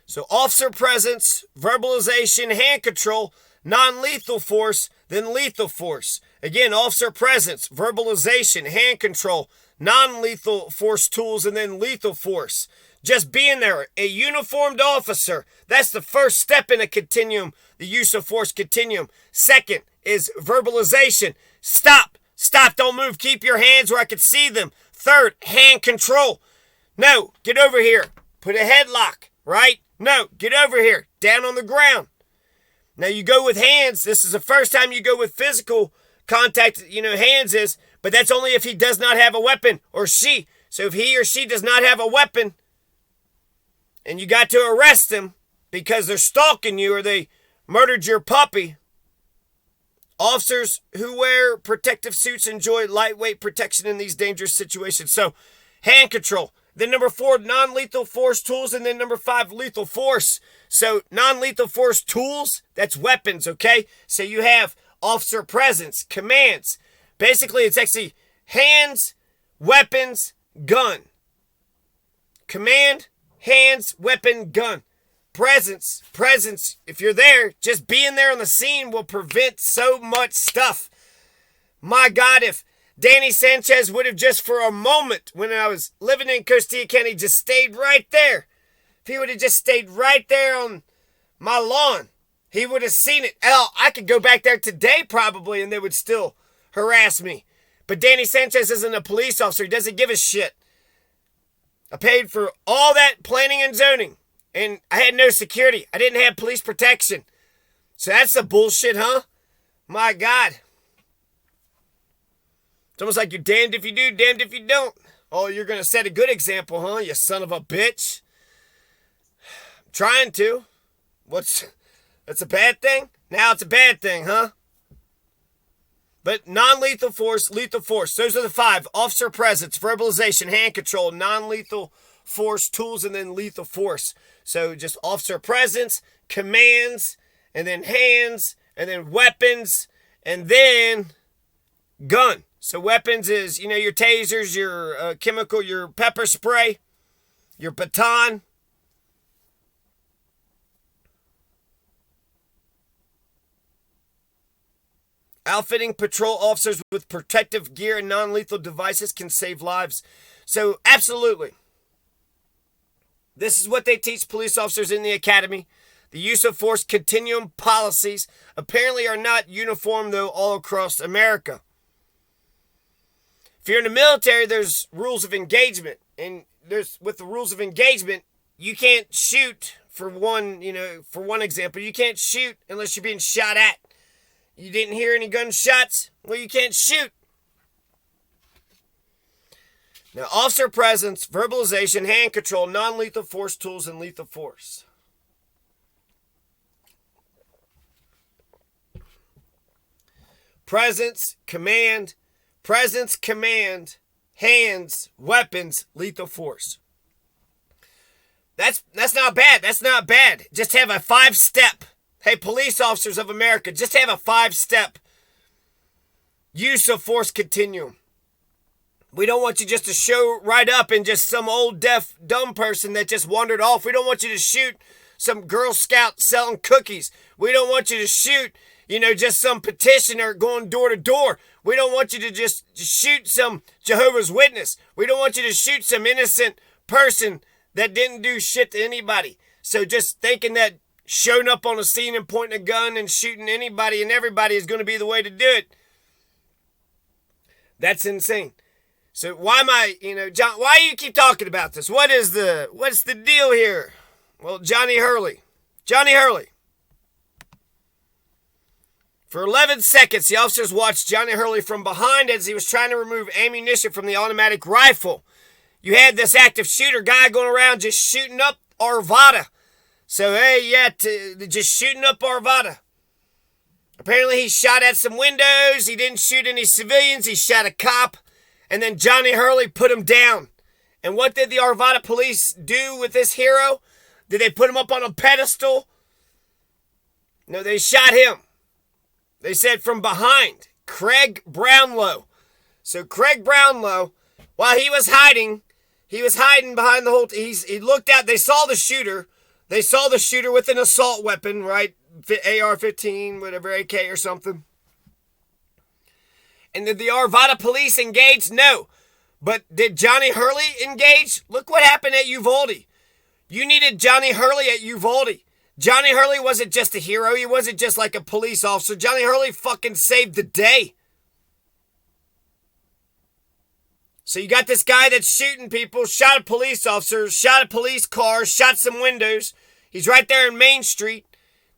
So officer presence, verbalization, hand control, non-lethal force, then lethal force. Again, officer presence, verbalization, hand control, non-lethal force tools, and then lethal force. Just being there, a uniformed officer. That's the first step in a continuum, the use of force continuum. Second is verbalization. Stop, don't move, keep your hands where I can see them. Third, hand control. No, get over here. Put a headlock, right? No, get over here, down on the ground. Now you go with hands. This is the first time you go with physical contact, hands is, but that's only if he does not have a weapon, or she. So if he or she does not have a weapon, and you got to arrest them because they're stalking you or they murdered your puppy, officers who wear protective suits enjoy lightweight protection in these dangerous situations. So hand control. Then number 4, non-lethal force tools. And then number 5, lethal force. So non-lethal force tools, that's weapons, okay? So you have officer presence, commands. Basically, it's actually hands, weapons, gun. Command, hands, weapon, gun. Presence. If you're there, just being there on the scene will prevent so much stuff. My God, if Danny Sanchez would have just for a moment, when I was living in Costilla County, just stayed right there. If he would have just stayed right there on my lawn, he would have seen it. Hell, I could go back there today probably and they would still harass me. But Danny Sanchez isn't a police officer. He doesn't give a shit. I paid for all that planning and zoning. And I had no security. I didn't have police protection. So that's the bullshit, huh? My God. It's almost like you're damned if you do, damned if you don't. Oh, you're going to set a good example, huh? You son of a bitch. I'm trying to. That's a bad thing? Now it's a bad thing, huh? But non-lethal force, lethal force. Those are the 5. Officer presence, verbalization, hand control, non-lethal force, tools, and then lethal force. So just officer presence, commands, and then hands, and then weapons, and then gun. So weapons is, your tasers, your chemical, your pepper spray, your baton. Outfitting patrol officers with protective gear and non-lethal devices can save lives. So absolutely. This is what they teach police officers in the academy. The use of force continuum policies apparently are not uniform, though, all across America. If you're in the military, there's rules of engagement. And with the rules of engagement, you can't shoot for one example. You can't shoot unless you're being shot at. You didn't hear any gunshots? Well, you can't shoot. Now, officer presence, verbalization, hand control, non-lethal force tools, and lethal force. Presence, command, hands, weapons, lethal force. That's not bad. That's not bad. Just have a 5-step. Hey, police officers of America, just have a 5-step use of force continuum. We don't want you just to show right up and just some old deaf dumb person that just wandered off. We don't want you to shoot some Girl Scout selling cookies. We don't want you to shoot, just some petitioner going door to door. We don't want you to just shoot some Jehovah's Witness. We don't want you to shoot some innocent person that didn't do shit to anybody. So just thinking that showing up on a scene and pointing a gun and shooting anybody and everybody is going to be the way to do it. That's insane. So why am I, John, why do you keep talking about this? What's the deal here? Well, Johnny Hurley. For 11 seconds, the officers watched Johnny Hurley from behind as he was trying to remove ammunition from the automatic rifle. You had this active shooter guy going around just shooting up Arvada. So, just shooting up Arvada. Apparently, he shot at some windows. He didn't shoot any civilians. He shot a cop. And then Johnny Hurley put him down. And what did the Arvada police do with this hero? Did they put him up on a pedestal? No, they shot him. They said from behind. Kraig Brownlow. So, Kraig Brownlow, while he was hiding behind the whole... He looked out. They saw the shooter. They saw the shooter with an assault weapon, right? AR-15, whatever, AK or something. And did the Arvada police engage? No. But did Johnny Hurley engage? Look what happened at Uvalde. You needed Johnny Hurley at Uvalde. Johnny Hurley wasn't just a hero. He wasn't just like a police officer. Johnny Hurley fucking saved the day. So you got this guy that's shooting people, shot a police officer, shot a police car, shot some windows. He's right there in Main Street.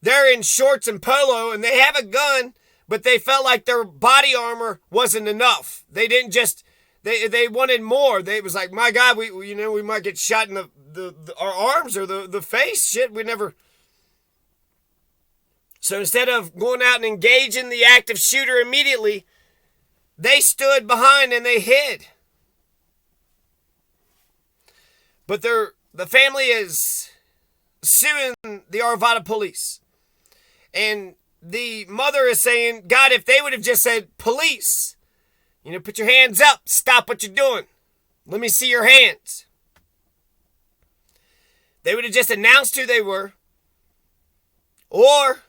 They're in shorts and polo, and they have a gun, but they felt like their body armor wasn't enough. They didn't just, they wanted more. They was like, my God, we might get shot in our arms or the face. Shit, we never. So instead of going out and engaging the active shooter immediately, they stood behind and they hid. But the family is suing the Arvada police. And the mother is saying, God, if they would have just said, police, put your hands up, stop what you're doing. Let me see your hands. They would have just announced who they were. Or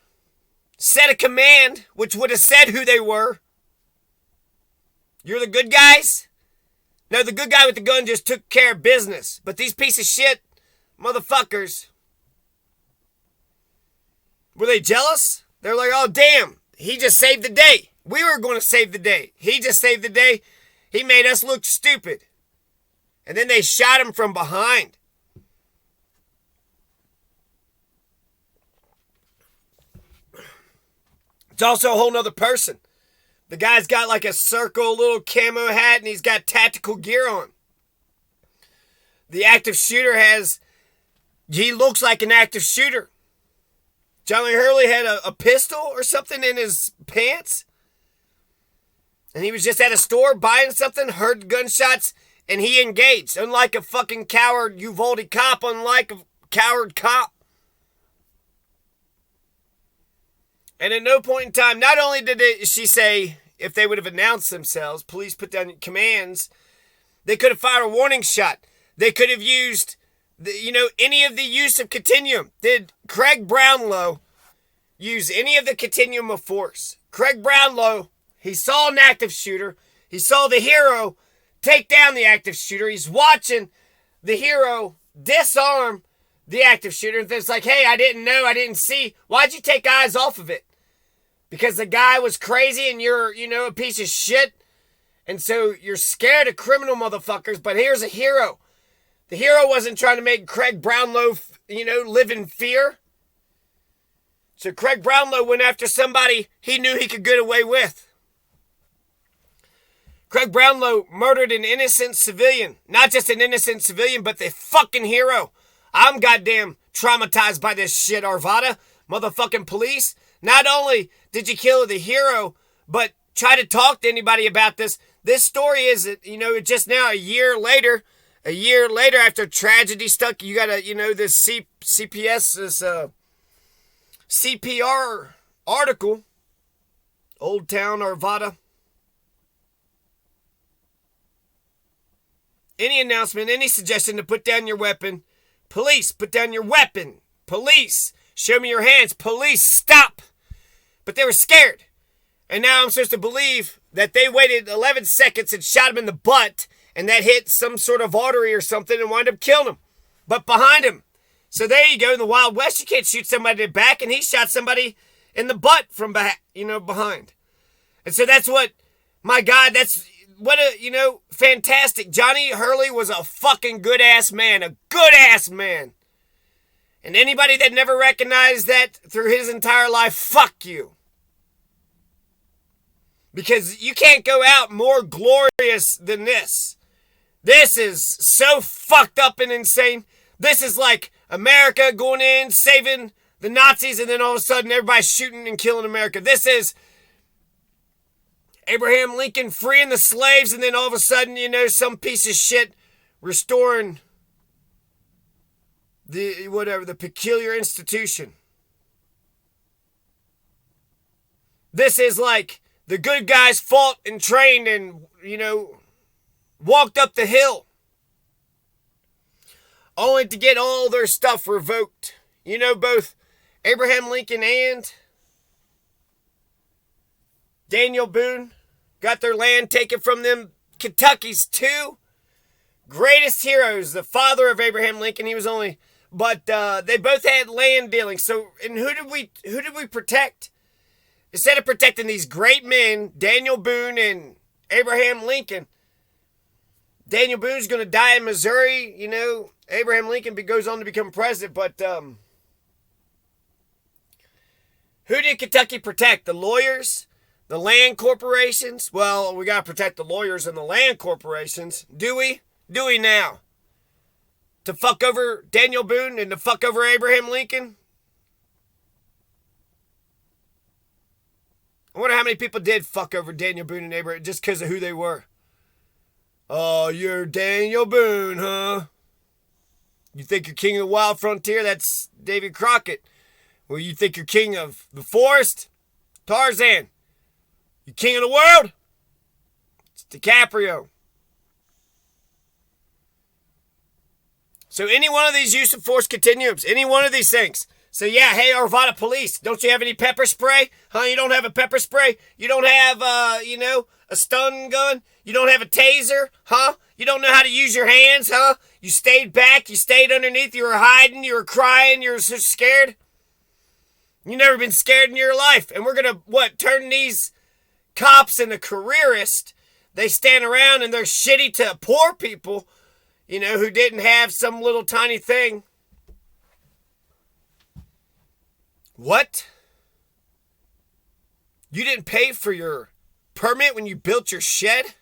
said a command, which would have said who they were. You're the good guys? No, the good guy with the gun just took care of business. But these piece of shit motherfuckers, were they jealous? They're like, oh, damn, he just saved the day. We were going to save the day. He just saved the day. He made us look stupid. And then they shot him from behind. It's also a whole nother person. The guy's got like a circle, little camo hat, and he's got tactical gear on. The active shooter he looks like an active shooter. Johnny Hurley had a pistol or something in his pants. And he was just at a store buying something, heard gunshots, and he engaged. Unlike a fucking coward Uvalde cop, unlike a coward cop. And at no point in time, not only did she say, if they would have announced themselves, police put down commands, they could have fired a warning shot. They could have used, any of the use of continuum. Did Kraig Brownlow use any of the continuum of force? Kraig Brownlow, he saw an active shooter. He saw the hero take down the active shooter. He's watching the hero disarm the active shooter. And it's like, hey, I didn't know, I didn't see. Why'd you take eyes off of it? Because the guy was crazy and you're, a piece of shit. And so you're scared of criminal motherfuckers. But here's a hero. The hero wasn't trying to make Kraig Brownlow, live in fear. So Kraig Brownlow went after somebody he knew he could get away with. Kraig Brownlow murdered an innocent civilian. Not just an innocent civilian, but the fucking hero. I'm goddamn traumatized by this shit, Arvada. Motherfucking police. Not only did you kill the hero, but try to talk to anybody about this. This story is, just now a year later after tragedy stuck, you got this CPS, this CPR article, Old Town Arvada. Any announcement, any suggestion to put down your weapon. Police, put down your weapon. Police, show me your hands. Police, stop. But they were scared. And now I'm supposed to believe that they waited 11 seconds and shot him in the butt, and that hit some sort of artery or something and wound up killing him. But behind him. So there you go. In the Wild West, you can't shoot somebody in the back, and he shot somebody in the butt from behind. And so that's what, my God, that's what a, fantastic. Johnny Hurley was a fucking good-ass man. A good-ass man. And anybody that never recognized that through his entire life, fuck you. Because you can't go out more glorious than this. This is so fucked up and insane. This is like America going in, saving the Nazis, and then all of a sudden everybody's shooting and killing America. This is Abraham Lincoln freeing the slaves, and then all of a sudden, some piece of shit restoring the peculiar institution. This is like the good guys fought and trained and, walked up the hill only to get all their stuff revoked. both Abraham Lincoln and Daniel Boone got their land taken from them. Kentucky's two greatest heroes. The father of Abraham Lincoln, he was only, but they both had land dealings. So, and who did we protect? Instead of protecting these great men, Daniel Boone and Abraham Lincoln, Daniel Boone's going to die in Missouri. Abraham Lincoln goes on to become president, but who did Kentucky protect? The lawyers? The land corporations? Well, we got to protect the lawyers and the land corporations. Do we? Do we now? To fuck over Daniel Boone and to fuck over Abraham Lincoln? I wonder how many people did fuck over Daniel Boone and Abraham just because of who they were. Oh, you're Daniel Boone, huh? You think you're king of the wild frontier? That's David Crockett. Well, you think you're king of the forest? Tarzan. You king of the world? It's DiCaprio. So any one of these use of force continuums, any one of these things. So yeah, hey, Arvada police, don't you have any pepper spray? Huh, you don't have a pepper spray? You don't have, a stun gun? You don't have a taser? Huh? You don't know how to use your hands, huh? You stayed back, you stayed underneath, you were hiding, you were crying, you were so scared? You've never been scared in your life. And we're going to, turn these cops into careerists. They stand around and they're shitty to poor people, who didn't have some little tiny thing. What? You didn't pay for your permit when you built your shed?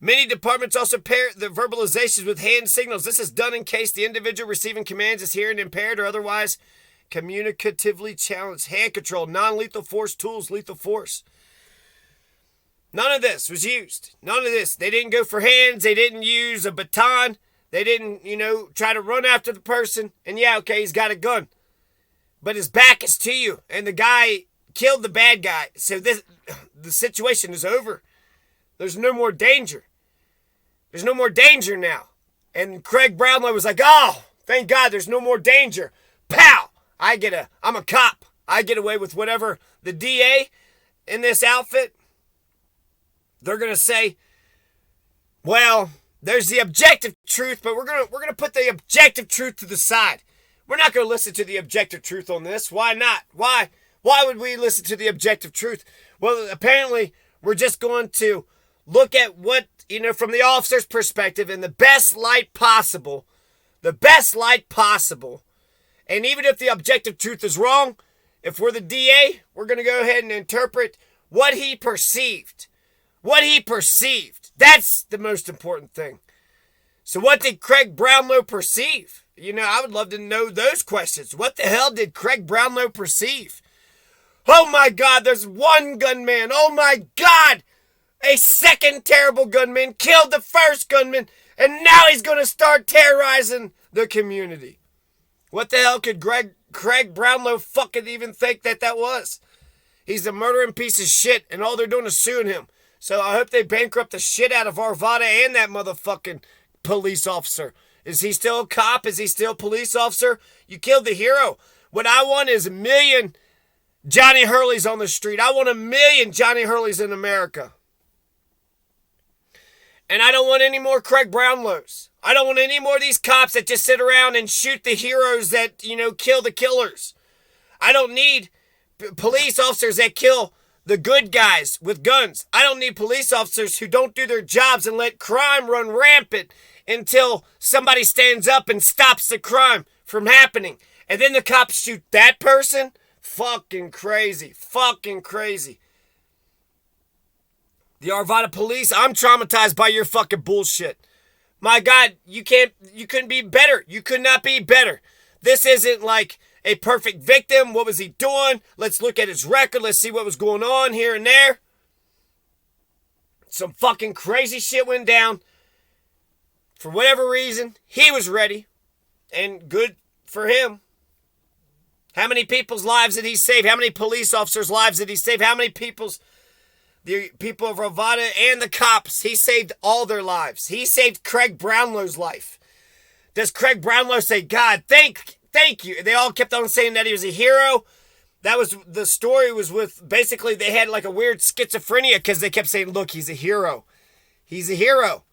Many departments also pair the verbalizations with hand signals. This is done in case the individual receiving commands is hearing impaired or otherwise communicatively challenged. Hand control, non-lethal force tools, lethal force. None of this was used. None of this. They didn't go for hands. They didn't use a baton. They didn't, try to run after the person. And yeah, okay, he's got a gun. But his back is to you. And the guy killed the bad guy. So the situation is over. There's no more danger. There's no more danger now. And Kraig Brownlow was like, oh, thank God there's no more danger. Pow! I'm a cop. I get away with whatever. The DA in this outfit, they're going to say, well, there's the objective truth, but we're going to put the objective truth to the side. We're not going to listen to the objective truth on this. Why not? Why would we listen to the objective truth? Well, apparently we're just going to look at what, from the officer's perspective in the best light possible. The best light possible. And even if the objective truth is wrong, if we're the DA, we're going to go ahead and interpret what he perceived. What he perceived. That's the most important thing. So what did Kraig Brownlow perceive? I would love to know those questions. What the hell did Kraig Brownlow perceive? Oh my God, there's one gunman. Oh my God! A second terrible gunman killed the first gunman, and now he's going to start terrorizing the community. What the hell could Kraig Brownlow fucking even think that was? He's a murdering piece of shit, and all they're doing is suing him. So I hope they bankrupt the shit out of Arvada and that motherfucking police officer. Is he still a cop? Is he still a police officer? You killed the hero. What I want is 1 million Johnny Hurleys on the street. I want 1 million Johnny Hurleys in America. And I don't want any more Kraig Brownlows. I don't want any more of these cops that just sit around and shoot the heroes that, kill the killers. I don't need police officers that kill the good guys with guns. I don't need police officers who don't do their jobs and let crime run rampant until somebody stands up and stops the crime from happening. And then the cops shoot that person? Fucking crazy. Fucking crazy. The Arvada police, I'm traumatized by your fucking bullshit. My God, you couldn't be better. You could not be better. This isn't like a perfect victim. What was he doing? Let's look at his record. Let's see what was going on here and there. Some fucking crazy shit went down. For whatever reason, he was ready. And good for him. How many people's lives did he save? How many police officers' lives did he save? How many the people of Arvada and the cops, he saved all their lives. He saved Kraig Brownlow's life. Does Kraig Brownlow say, God, thank you? They all kept on saying that he was a hero. That was, the story was with, basically they had like a weird schizophrenia because they kept saying, look, he's a hero. He's a hero.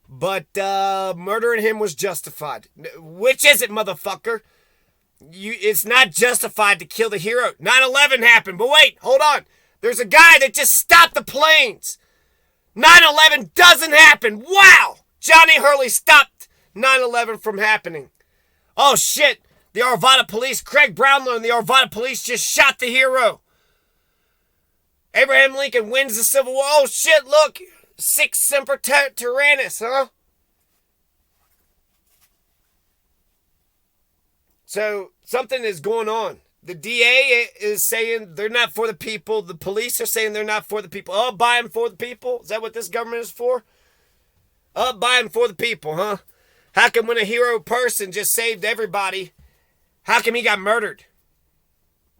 But murdering him was justified. Which is it, motherfucker? It's not justified to kill the hero. 9/11 happened, but wait, hold on. There's a guy that just stopped the planes. 9/11 doesn't happen. Wow! Johnny Hurley stopped 9/11 from happening. Oh shit! The Arvada police, Kraig Brownlow and the Arvada police just shot the hero. Abraham Lincoln wins the Civil War. Oh shit, look! Sic semper tyrannis, huh? So, something is going on. The DA is saying they're not for the people. The police are saying they're not for the people. Oh, by and for the people? Is that what this government is for? Oh, by and for the people, huh? How come when a hero person just saved everybody, how come he got murdered?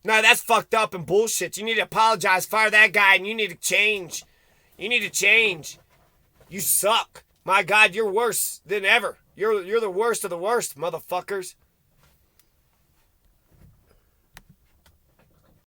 No, that's fucked up and bullshit. You need to apologize, fire that guy, and you need to change. You need to change. You suck. My God, you're worse than ever. You're the worst of the worst, motherfuckers.